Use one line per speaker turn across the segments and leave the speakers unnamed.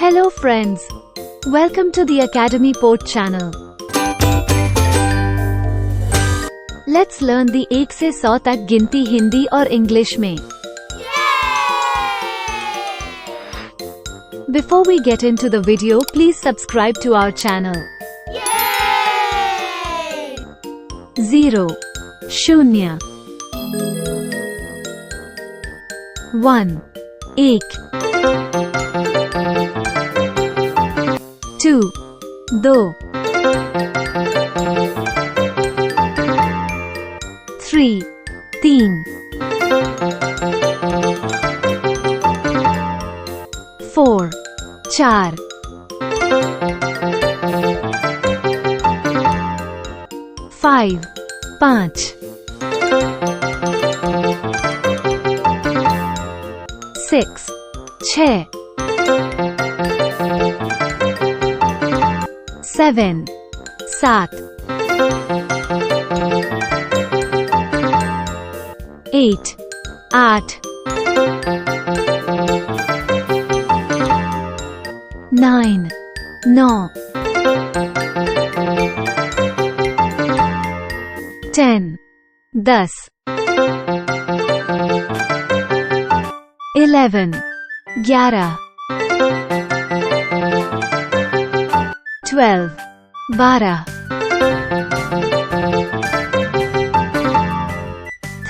Hello friends, welcome to the Academy Port channel. Let's learn the 1 से 100 तक गिनती हिंदी और इंग्लिश में. Before we get into the video, please subscribe to our channel. 0 शून्य 1 एक 2 दो 3 तीन 4 चार 5 पाँच 6 छः 7 सात 8 आठ 9 नौ 10 दस 11 ग्यारह 12 बारह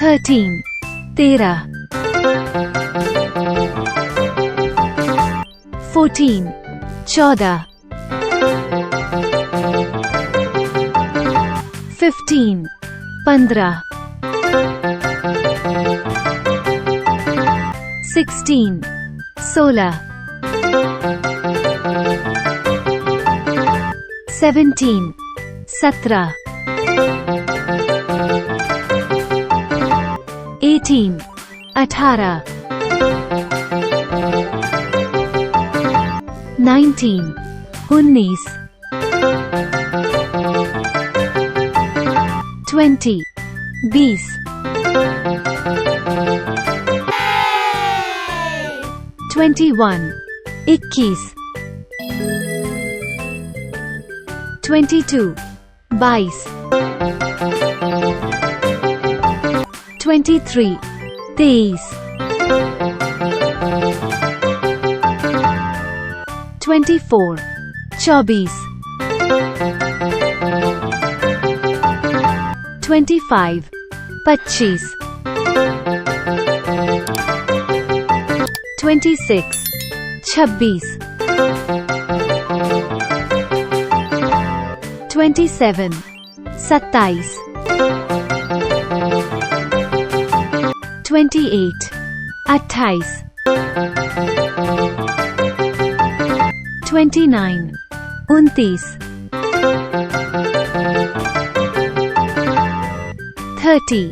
13 तेरह 14 चौदह 15 पंद्रह 16 सोलह 17 सत्रह 18 अठारह 19 उन्नीस 20 बीस 21 इक्कीस 22 बाईस 23 तेईस 24 चौबीस 25 पच्चीस 26 छब्बीस 27 सत्ताईस 28 अट्ठाईस 29 उनतीस 30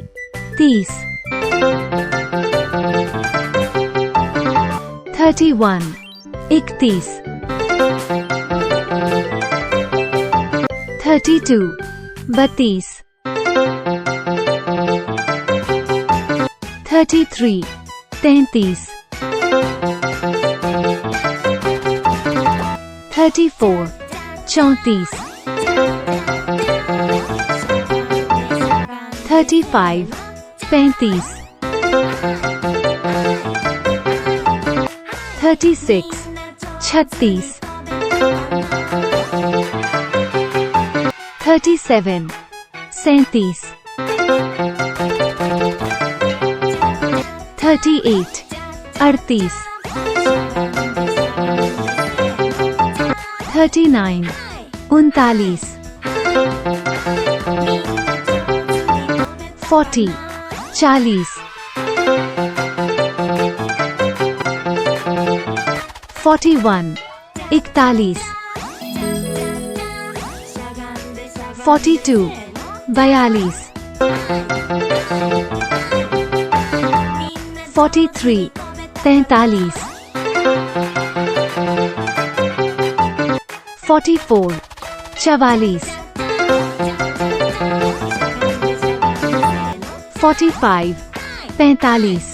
तीस 31 इकतीस 32 बत्तीस 33 तैंतीस 34 चौंतीस 35 पैंतीस 36 छत्तीस 37 सैंतीस 38 अड़तीस 39 उनतालीस 40 चालीस 41 इकतालीस 42 बयालीस 43 तैंतालीस 44 चवालीस 45 पैंतालीस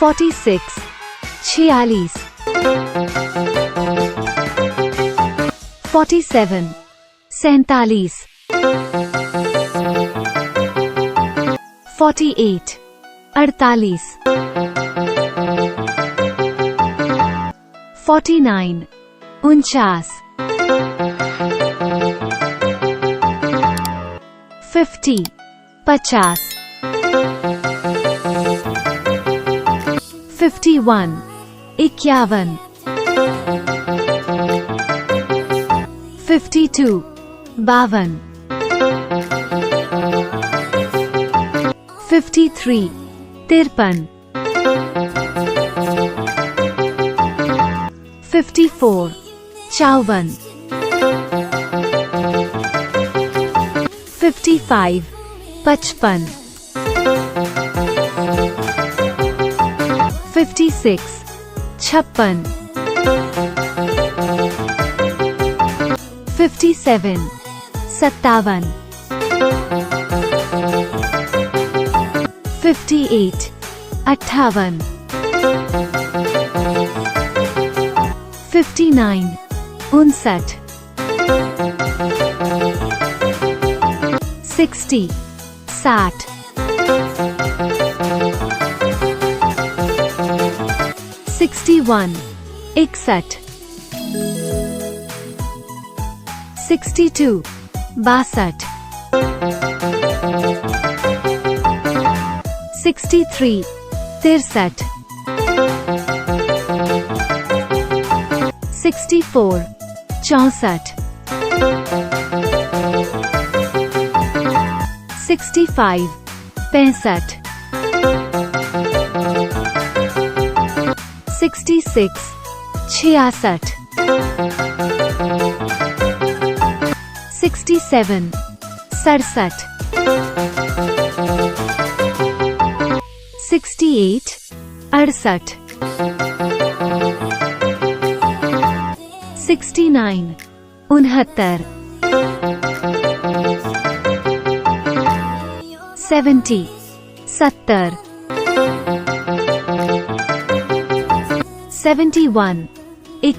46 46 47 47 48 48 49 49 50 50 51 51 52 52 53 53 54 54 55 55 56 56 57 57 58 58 59 59 60 60 61 61 62 62 63 63 64 64 65 65 66 66 67 67 68 68 69 69 70 70 71 71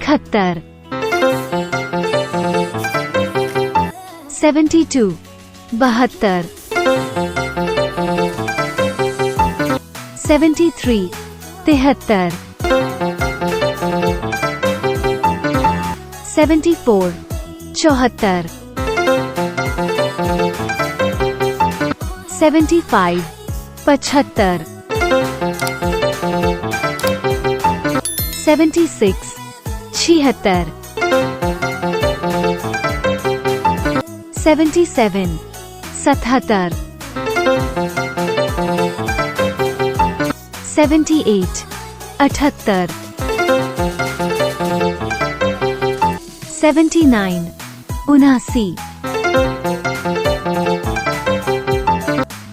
72 72 73 73 74 74 75 75 76 76 77 77 78 78 79 79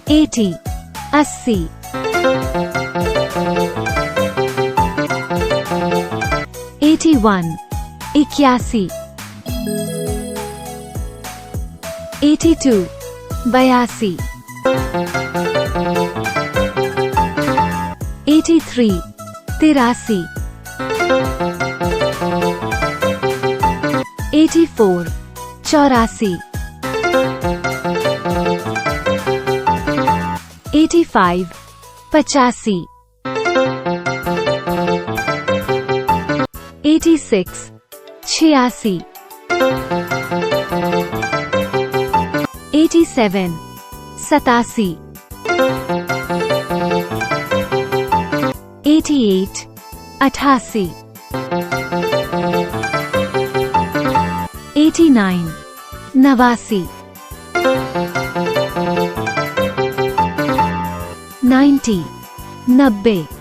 80 80 81 81 82 82 83 83 84 84 85 85 86 86 87 87 88 88 89 89 90 90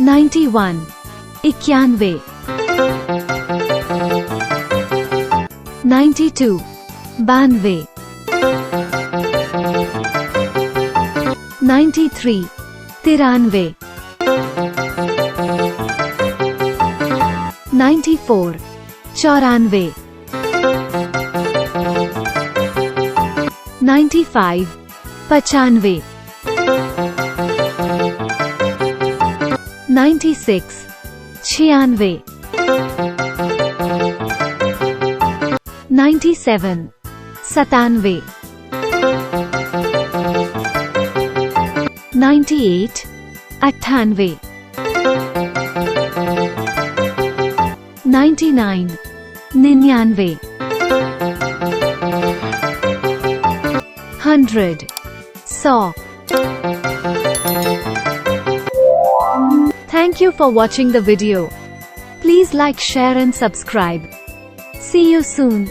91 91 92 92 93 93 94 94 95 95 96 96 97 97 98 98 99 99 100 100 Thank you for watching the video. Please like, share and subscribe. See you soon.